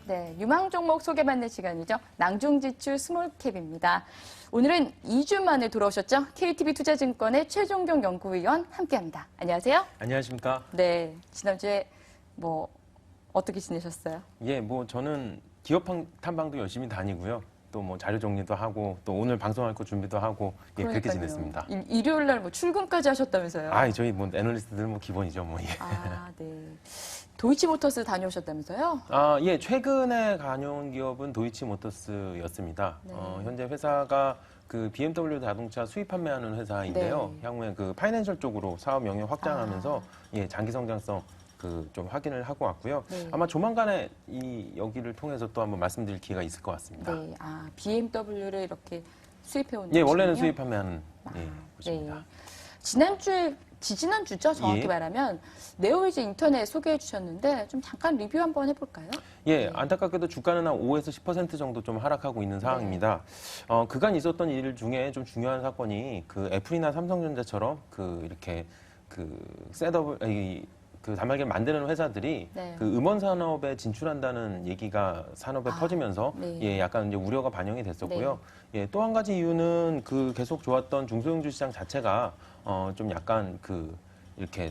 네, 유망 종목 소개받는 시간이죠. 낭중지출 스몰캡입니다. 오늘은 2주 만에 돌아오셨죠? KTB투자증권의 최종경 연구위원 함께합니다. 안녕하세요. 안녕하십니까? 네, 지난주에 어떻게 지내셨어요? 예, 저는 기업 탐방도 열심히 다니고요. 또 자료 정리도 하고 또 오늘 방송할 거 준비도 하고 그렇게 지냈습니다. 일요일 날 출근까지 하셨다면서요? 저희 애널리스트들 기본이죠, 예. 네. 도이치모터스 다녀오셨다면서요? 예, 최근에 다녀온 기업은 도이치모터스였습니다. 네. 현재 회사가 그 BMW 자동차 수입 판매하는 회사인데요. 네. 향후에 그 파이낸셜 쪽으로 사업 영역 확장하면서 예, 장기 성장성 좀 확인을 하고 왔고요. 네. 아마 조만간에 여기를 통해서 또 한번 말씀드릴 기회가 있을 것 같습니다. 네, BMW를 이렇게 수입해온 예, 원래는 곳이군요. 수입 판매하는 곳입니다. 네. 지난주죠, 정확히 예. 말하면 네오이즈 인터넷 소개해 주셨는데 좀 잠깐 리뷰 한번 해볼까요? 예, 네. 안타깝게도 주가는 한 5에서 10% 정도 좀 하락하고 있는 상황입니다. 그간 있었던 일 중에 좀 중요한 사건이 그 애플이나 삼성전자처럼 이렇게 셋업을 그 단말기를 만드는 회사들이 네. 그 음원 산업에 진출한다는 얘기가 산업에 퍼지면서 네. 예, 약간 이제 우려가 반영이 됐었고요. 예, 또 한 가지 이유는 계속 좋았던 중소형주 시장 자체가 좀 약간 이렇게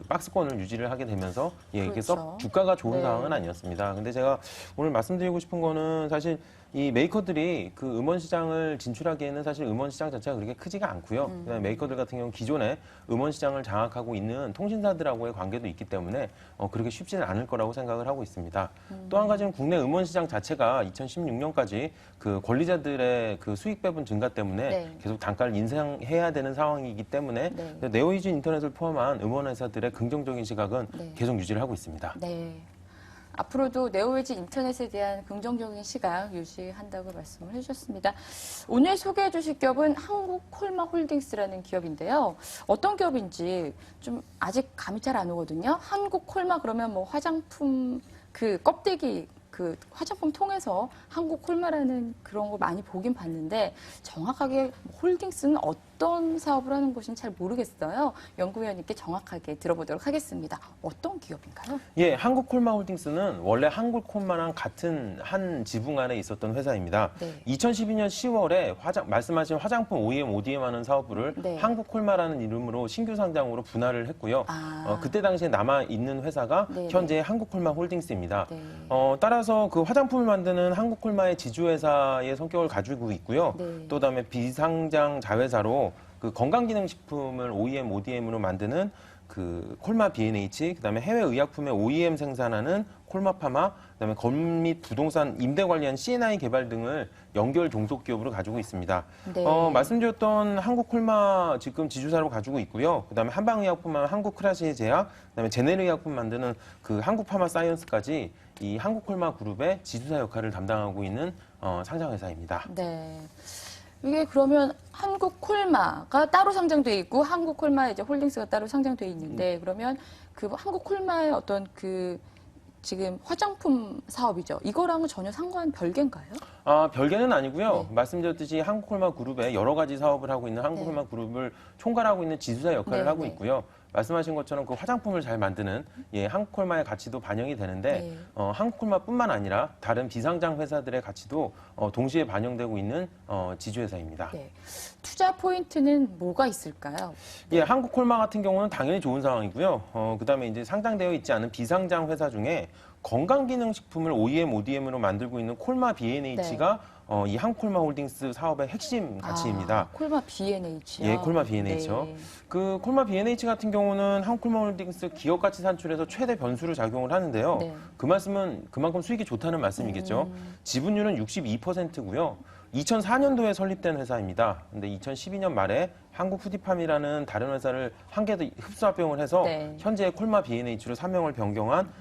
박스권을 유지를 하게 되면서 예, 이게 그렇죠. 썩 주가가 좋은 네. 상황은 아니었습니다. 근데 제가 오늘 말씀드리고 싶은 거는 사실 이 메이커들이 그 음원 시장을 진출하기에는 사실 음원 시장 자체가 그렇게 크지가 않고요. 그다음에 메이커들 같은 경우는 기존에 음원 시장을 장악하고 있는 통신사들하고의 관계도 있기 때문에 그렇게 쉽지는 않을 거라고 생각을 하고 있습니다. 또 한 가지는 국내 음원 시장 자체가 2016년까지 그 권리자들의 그 수익 배분 증가 때문에 네. 계속 단가를 인상해야 되는 상황이기 때문에 네. 네오이즈 인터넷을 포함한 음원 회사들의 긍정적인 시각은 네. 계속 유지를 하고 있습니다. 네. 앞으로도 네오이즈 인터넷에 대한 긍정적인 시각 유지한다고 말씀을 해주셨습니다. 오늘 소개해 주실 기업은 한국콜마홀딩스라는 기업인데요. 어떤 기업인지 좀 아직 감이 잘 안 오거든요. 한국콜마 그러면 화장품 껍데기 화장품 통해서 한국콜마라는 그런 거 많이 보긴 봤는데 정확하게 홀딩스는 어떤 사업을 하는 곳인지 잘 모르겠어요. 연구위원님께 정확하게 들어보도록 하겠습니다. 어떤 기업인가요? 예, 한국콜마홀딩스는 원래 한국콜마랑 같은 한 지붕 안에 있었던 회사입니다. 네. 2012년 10월에 말씀하신 화장품 OEM, ODM 하는 사업부를 네. 한국콜마라는 이름으로 신규 상장으로 분할을 했고요. 그때 당시에 남아 있는 회사가 네, 현재 한국콜마홀딩스입니다. 네. 따라서 그 화장품을 만드는 한국콜마의 지주회사의 성격을 가지고 있고요. 네. 또 그다음에 비상장 자회사로 그 건강기능식품을 OEM, ODM으로 만드는 그 콜마 B&H, 그다음에 해외 의약품의 OEM 생산하는 콜마파마, 그다음에 건물 및 부동산 임대 관리한 C&I 개발 등을 연결 종속 기업으로 가지고 있습니다. 네. 말씀드렸던 한국콜마 지금 지주사로 가지고 있고요. 그다음에 한방의약품만 한국크라시에 제약, 그다음에 제네르의약품 만드는 그 한국파마사이언스까지 이 한국콜마 그룹의 지주사 역할을 담당하고 있는 상장회사입니다. 네. 이게 그러면 한국콜마가 따로 상장돼 있고 한국콜마 이제 홀딩스가 따로 상장돼 있는데 그러면 그 한국콜마의 어떤 지금 화장품 사업이죠. 이거랑은 전혀 상관 별개인가요? 별개는 아니고요. 네. 말씀드렸듯이 한국콜마 그룹에 여러 가지 사업을 하고 있는 한국콜마 그룹을 총괄하고 있는 지주사 역할을 네, 하고 네. 있고요. 말씀하신 것처럼 그 화장품을 잘 만드는 한국콜마의 가치도 반영이 되는데 네. 한국콜마뿐만 아니라 다른 비상장 회사들의 가치도 동시에 반영되고 있는 지주회사입니다. 네. 투자 포인트는 뭐가 있을까요? 예, 한국콜마 같은 경우는 당연히 좋은 상황이고요. 그다음에 이제 상장되어 있지 않은 비상장 회사 중에 건강기능식품을 OEM, ODM으로 만들고 있는 콜마 B&H가 이 한국콜마 홀딩스 사업의 핵심 가치입니다. 콜마 B&H요? 예, 콜마 B&H요. 네. 그 콜마 B&H 같은 경우는 한국콜마 홀딩스 기업 가치 산출에서 최대 변수로 작용을 하는데요. 네. 그 말씀은 그만큼 수익이 좋다는 말씀이겠죠. 지분율은 62%고요. 2004년도에 설립된 회사입니다. 근데 2012년 말에 한국푸디팜이라는 다른 회사를 한 개 더 흡수 합병을 해서 네. 현재 콜마 B&H로 사명을 변경한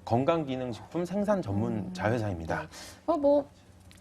건강기능식품 생산 전문 자회사입니다. 네.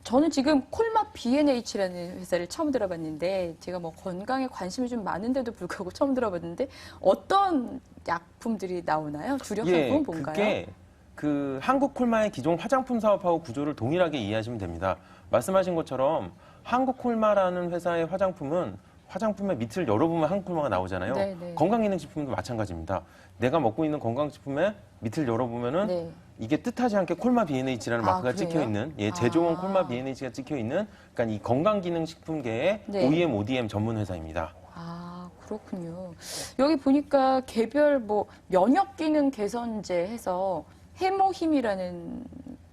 저는 지금 콜마 B&H라는 회사를 처음 들어봤는데 제가 건강에 관심이 좀 많은데도 불구하고 처음 들어봤는데 어떤 약품들이 나오나요? 주력 상품은 뭔가요? 그게 그 한국콜마의 기존 화장품 사업하고 구조를 동일하게 이해하시면 됩니다. 말씀하신 것처럼 한국콜마라는 회사의 화장품은 화장품의 밑을 열어보면 한국콜마가 나오잖아요. 네, 네. 건강기능식품도 마찬가지입니다. 내가 먹고 있는 건강식품의 밑을 열어보면은 네. 이게 뜻하지 않게 콜마 BNH라는 아, 마크가 그래요? 찍혀 있는, 제조원 아. 콜마 BNH가 찍혀 있는, 그러니까 이 건강기능식품계의 네. OEM, ODM 전문 회사입니다. 아, 그렇군요. 여기 보니까 개별 뭐 면역 기능 개선제 해서 해모힘이라는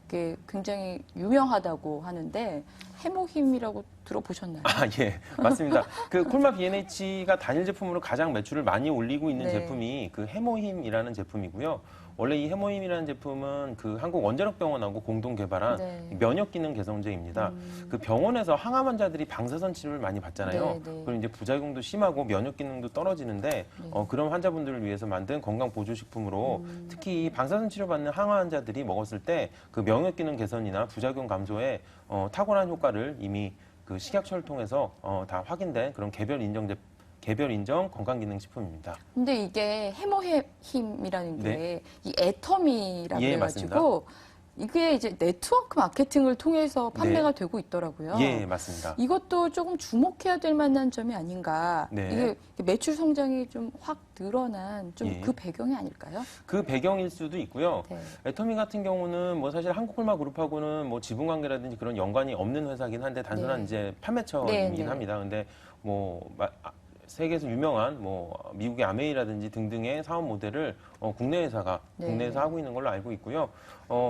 게 굉장히 유명하다고 하는데 해모힘이라고 들어보셨나요? 아, 예, 맞습니다. 그 콜마 BNH가 단일 제품으로 가장 매출을 많이 올리고 있는 네. 제품이 그 해모힘이라는 제품이고요. 원래 이 해모힘이라는 제품은 그 한국 원자력병원하고 공동 개발한 네. 면역 기능 개선제입니다. 그 병원에서 항암 환자들이 방사선 치료를 많이 받잖아요. 네, 네. 그리고 이제 부작용도 심하고 면역 기능도 떨어지는데 그런 환자분들을 위해서 만든 건강 보조식품으로 특히 이 방사선 치료 받는 항암 환자들이 먹었을 때 그 면역 기능 개선이나 부작용 감소에 탁월한 효과를 이미 그 식약처를 통해서 다 확인된 그런 개별 인정 건강기능식품입니다. 근데 이게 해모힘이라는 게 이 애터미라고 예, 해가지고 이게 이제 네트워크 마케팅을 통해서 판매가 되고 있더라고요. 예, 맞습니다. 이것도 조금 주목해야 될 만한 점이 아닌가. 네. 이게 매출 성장이 좀 확 늘어난 좀 예. 그 배경이 아닐까요? 그 배경일 수도 있고요. 네. 애터미 같은 경우는 뭐 사실 한국콜마 그룹하고는 뭐 지분관계라든지 그런 연관이 없는 회사긴 한데 단순한 네. 이제 판매처이긴 네, 네. 합니다. 근데 세계에서 유명한 미국의 아메이라든지 등등의 사업 모델을 국내 회사가 네. 국내에서 하고 있는 걸로 알고 있고요.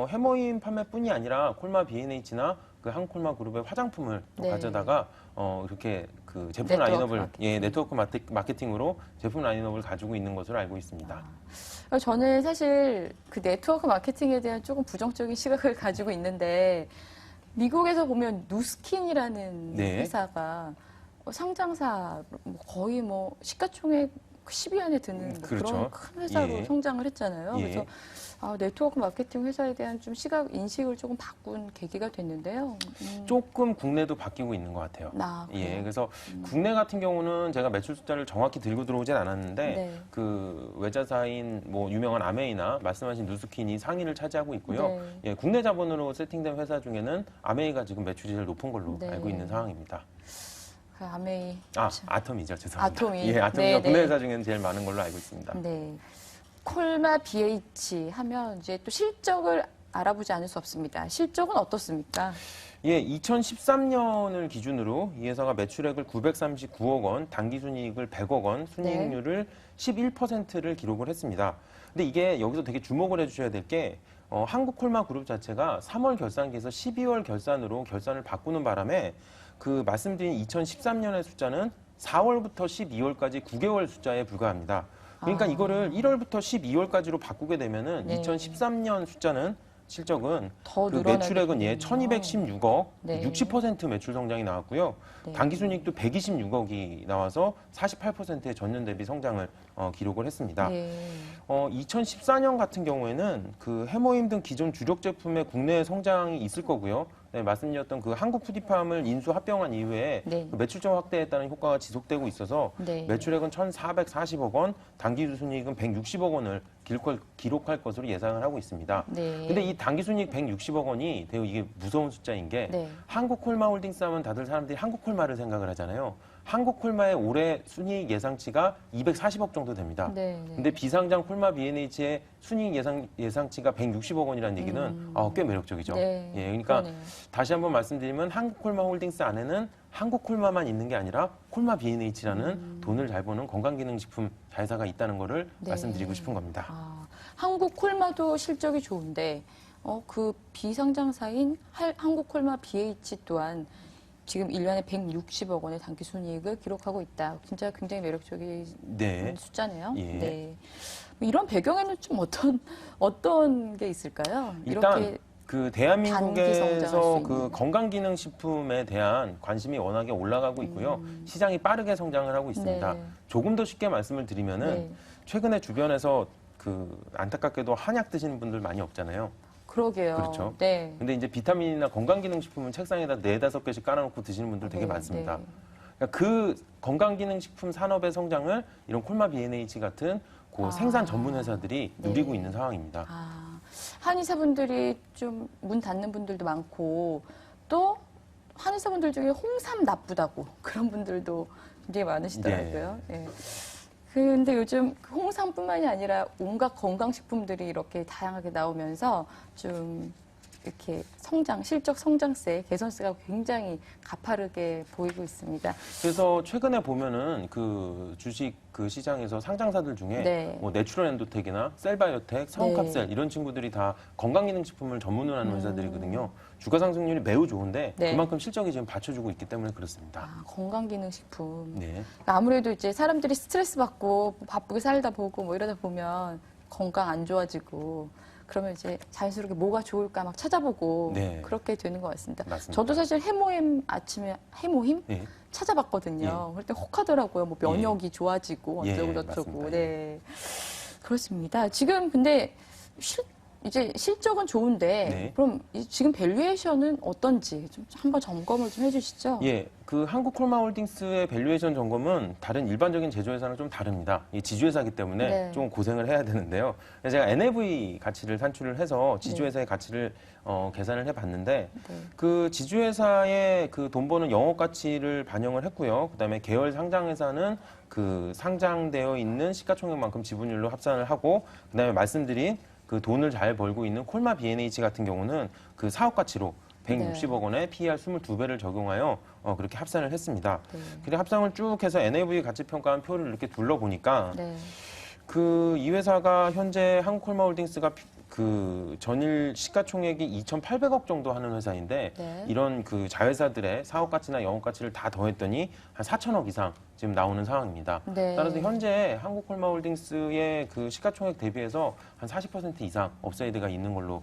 해모임 판매뿐이 아니라 콜마 BNH나 그 한콜마 그룹의 화장품을 또 네. 가져다가 이렇게 그 제품 네트워크 라인업을 마케팅. 네트워크 마케팅으로 제품 라인업을 가지고 있는 것으로 알고 있습니다. 저는 사실 그 네트워크 마케팅에 대한 조금 부정적인 시각을 가지고 있는데 미국에서 보면 누스킨이라는 네. 회사가 상장사 거의 뭐 시가총액 10위 안에 드는 뭐 그렇죠. 그런 큰 회사로 예. 성장을 했잖아요. 예. 그래서 네트워크 마케팅 회사에 대한 좀 시각 인식을 조금 바꾼 계기가 됐는데요. 조금 국내도 바뀌고 있는 것 같아요. 예, 그래요? 그래서 국내 같은 경우는 제가 매출 숫자를 정확히 들고 들어오진 않았는데 네. 그 외자사인 뭐 유명한 아메이나 말씀하신 누스킨이 상위를 차지하고 있고요. 네. 예, 국내 자본으로 세팅된 회사 중에는 아메이가 지금 매출이 제일 높은 걸로 네. 알고 있는 상황입니다. 그 아메이. 아톰이죠, 죄송합니다. 아톰이. 예, 아톰이가 네, 국내 네. 회사 중에는 제일 많은 걸로 알고 있습니다. 네. 콜마 BH 하면 이제 또 실적을 알아보지 않을 수 없습니다. 실적은 어떻습니까? 예, 2013년을 기준으로 이 회사가 매출액을 939억 원, 당기순이익을 100억 원, 순이익률을 11%를 기록을 했습니다. 근데 이게 여기서 되게 주목을 해주셔야 될 게 한국콜마 그룹 자체가 3월 결산기에서 12월 결산으로 결산을 바꾸는 바람에 그 말씀드린 2013년의 숫자는 4월부터 12월까지 9개월 숫자에 불과합니다. 그러니까 이거를 1월부터 12월까지로 바꾸게 되면은 네. 2013년 숫자는 실적은 더 그 늘어나게 매출액은 되군요. 1216억, 네. 60% 매출 성장이 나왔고요. 네. 당기순이익도 126억이 나와서 48%의 전년 대비 성장을 기록을 했습니다. 네. 2014년 같은 경우에는 그 해모임 등 기존 주력 제품의 국내 성장이 있을 거고요. 네, 말씀드렸던 그 한국 푸디팜을 인수 합병한 이후에 네. 그 매출점 확대에 따른 효과가 지속되고 있어서 네. 매출액은 1,440억 원, 당기순이익은 160억 원을 기록할 것으로 예상을 하고 있습니다. 네. 근데 이 당기순이익 160억 원이 되게 이게 무서운 숫자인 게 네. 한국콜마홀딩스 하면 다들 사람들이 한국콜마를 생각을 하잖아요. 한국콜마의 올해 순이익 예상치가 240억 정도 됩니다. 네. 네. 근데 비상장 콜마 BNH의 순이익 예상치가 160억 원이라는 얘기는 꽤 매력적이죠. 네. 예, 그러니까 그러네요. 다시 한번 말씀드리면 한국콜마홀딩스 안에는 한국콜마만 있는 게 아니라 콜마 BNH라는 돈을 잘 버는 건강기능식품 자회사가 있다는 거를 네. 말씀드리고 싶은 겁니다. 한국 콜마도 실적이 좋은데 그 비상장사인 한국 콜마 BH 또한 지금 1년에 160억 원의 단기순이익을 기록하고 있다. 진짜 굉장히 매력적인 네. 숫자네요. 예. 네. 이런 배경에는 좀 어떤 게 있을까요? 일단 이렇게 그 단기 성장할 대한민국에서 수 그 있는. 건강기능식품에 대한 관심이 워낙에 올라가고 있고요. 시장이 빠르게 성장을 하고 있습니다. 네. 조금 더 쉽게 말씀을 드리면은 네. 최근에 주변에서 그 안타깝게도 한약 드시는 분들 많이 없잖아요. 그러게요. 그렇죠. 네. 근데 이제 비타민이나 건강기능식품은 책상에다 4-5개씩 깔아놓고 드시는 분들 되게 네, 많습니다. 네. 그러니까 그 건강기능식품 산업의 성장을 이런 콜마 BNH 같은 그 생산 전문 회사들이 네. 누리고 있는 상황입니다. 한의사분들이 좀 문 닫는 분들도 많고 또 한의사분들 중에 홍삼 나쁘다고 그런 분들도 굉장히 많으시더라고요. 예. 근데 요즘 그 홍삼뿐만이 아니라 온갖 건강식품들이 이렇게 다양하게 나오면서 좀 이렇게 실적 성장세, 개선세가 굉장히 가파르게 보이고 있습니다. 그래서 최근에 보면은 그 주식 그 시장에서 상장사들 중에 네. 뭐 내추럴 엔도텍이나 셀바이오텍, 성캅셀 이런 친구들이 다 건강기능식품을 전문으로 하는 회사들이거든요. 주가 상승률이 매우 좋은데 네. 그만큼 실적이 지금 받쳐주고 있기 때문에 그렇습니다. 아, 건강기능식품. 네. 아무래도 이제 사람들이 스트레스 받고 바쁘게 살다 보고 뭐 이러다 보면 건강 안 좋아지고 그러면 이제 자연스럽게 뭐가 좋을까 막 찾아보고 네. 그렇게 되는 것 같습니다. 맞습니다. 저도 사실 아침에 해모힘 네. 찾아봤거든요. 그럴 때 혹하더라고요. 뭐 면역이 좋아지고 예, 어쩌고 저쩌고. 맞습니다. 네. 그렇습니다. 지금 근데 이제 실적은 좋은데 네. 그럼 지금 밸류에이션은 어떤지 좀 한번 점검을 좀 해주시죠. 예, 그 한국콜마홀딩스의 밸류에이션 점검은 다른 일반적인 제조회사랑 좀 다릅니다. 이 지주회사이기 때문에 네. 좀 고생을 해야 되는데요. 그래서 제가 NAV 가치를 산출을 해서 지주회사의 가치를 계산을 해봤는데 네. 그 지주회사의 그 돈 버는 영업 가치를 반영을 했고요. 그다음에 계열 상장회사는 그 상장되어 있는 시가총액만큼 지분율로 합산을 하고 그다음에 말씀드린 그 돈을 잘 벌고 있는 콜마 B&H 같은 경우는 그 사업 가치로 160억 원에 PER 22배를 적용하여 그렇게 합산을 했습니다. 네. 그리고 합산을 쭉 해서 NAV 가치 평가한 표를 이렇게 둘러보니까 네. 그 이 회사가 현재 한국콜마홀딩스가 그 전일 시가총액이 2,800억 정도 하는 회사인데 네. 이런 그 자회사들의 사업 가치나 영업 가치를 다 더했더니 한 4천억 이상 지금 나오는 상황입니다. 네. 따라서 현재 한국콜마홀딩스의 그 시가총액 대비해서 한 40% 이상 업사이드가 있는 걸로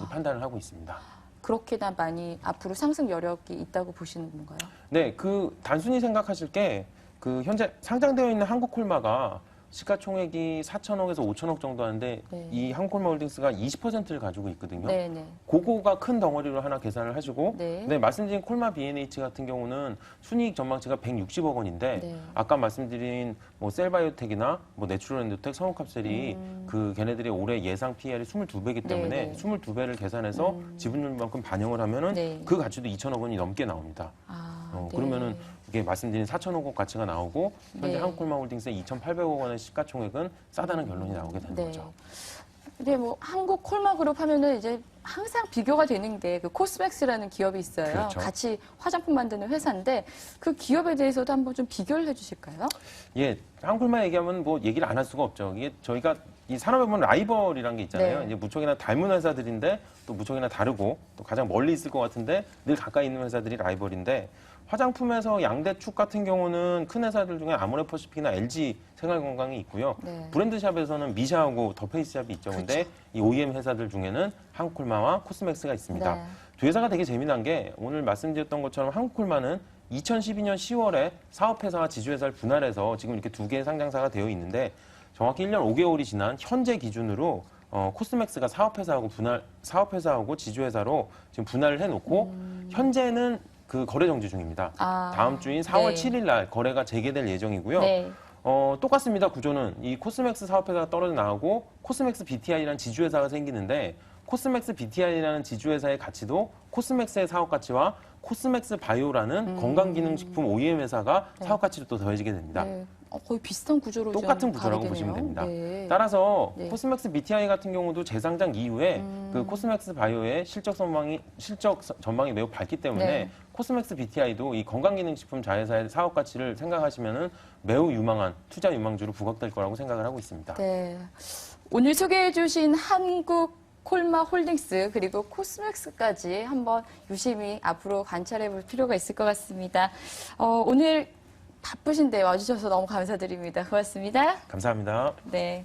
판단을 하고 있습니다. 그렇게나 많이 앞으로 상승 여력이 있다고 보시는 건가요? 네, 그 단순히 생각하실 게 그 현재 상장되어 있는 한국콜마가 시가총액이 4천억에서 5천억 정도 하는데 네. 이 한국콜마홀딩스가 20%를 가지고 있거든요. 네네. 그거가 큰 덩어리로 하나 계산을 하시고 네. 네, 말씀드린 콜마 B&H 같은 경우는 순이익 전망치가 160억 원인데 네. 아까 말씀드린 뭐 셀바이오텍이나 뭐 내추럴 엔도텍, 성우캅셀이 그 걔네들이 올해 예상 PER이 22배이기 때문에 네. 22배를 계산해서 지분율만큼 반영을 하면은 네. 그 가치도 2천억 원이 넘게 나옵니다. 네. 그러면은 이게 말씀드린 4천억 원 가치가 나오고 현재 네. 한국콜마홀딩스의 2,800억 원의 시가총액은 싸다는 결론이 나오게 되는 네. 거죠. 근데 뭐 한국 콜마그룹 하면은 이제 항상 비교가 되는 게 그 코스맥스라는 기업이 있어요. 그렇죠. 같이 화장품 만드는 회사인데 그 기업에 대해서도 한번 좀 비교를 해주실까요? 예, 한국콜마 얘기하면 뭐 얘기를 안 할 수가 없죠. 이게 저희가 이 산업에 보면 라이벌이라는 게 있잖아요. 네. 이제 무척이나 닮은 회사들인데 또 무척이나 다르고 또 가장 멀리 있을 것 같은데 늘 가까이 있는 회사들이 라이벌인데 화장품에서 양대축 같은 경우는 큰 회사들 중에 아모레퍼시픽이나 LG 생활건강이 있고요. 네. 브랜드샵에서는 미샤하고 더페이스샵이 있죠. 근데 이 OEM 회사들 중에는 한국콜마와 코스맥스가 있습니다. 네. 두 회사가 되게 재미난 게 오늘 말씀드렸던 것처럼 한국콜마는 2012년 10월에 사업회사와 지주회사를 분할해서 지금 이렇게 두 개의 상장사가 되어 있는데 정확히 1년 5개월이 지난 현재 기준으로 코스맥스가 사업회사하고 지주회사로 지금 분할을 해놓고 현재는 그 거래 정지 중입니다. 다음 주인 4월 네. 7일 날 거래가 재개될 예정이고요. 네. 똑같습니다. 구조는 이 코스맥스 사업회사가 떨어져 나가고 코스맥스 BTI라는 지주회사가 생기는데 코스맥스 BTI라는 지주회사의 가치도 코스맥스의 사업 가치와 코스맥스 바이오라는 건강기능식품 OEM 회사가 사업 가치로 또 더해지게 됩니다. 네. 거의 비슷한 구조로 똑같은 좀 구조라고 가게 보시면 되네요. 됩니다. 네. 따라서 네. 코스맥스 BTI 같은 경우도 재상장 이후에 그 코스맥스 바이오의 실적 전망이 매우 밝기 때문에 네. 코스맥스 BTI도 이 건강기능식품 자회사의 사업 가치를 생각하시면은 매우 유망한 투자 유망주로 부각될 거라고 생각을 하고 있습니다. 네. 오늘 소개해 주신 한국 콜마 홀딩스 그리고 코스맥스까지 한번 유심히 앞으로 관찰해 볼 필요가 있을 것 같습니다. 오늘 바쁘신데 와주셔서 너무 감사드립니다. 고맙습니다. 감사합니다. 네.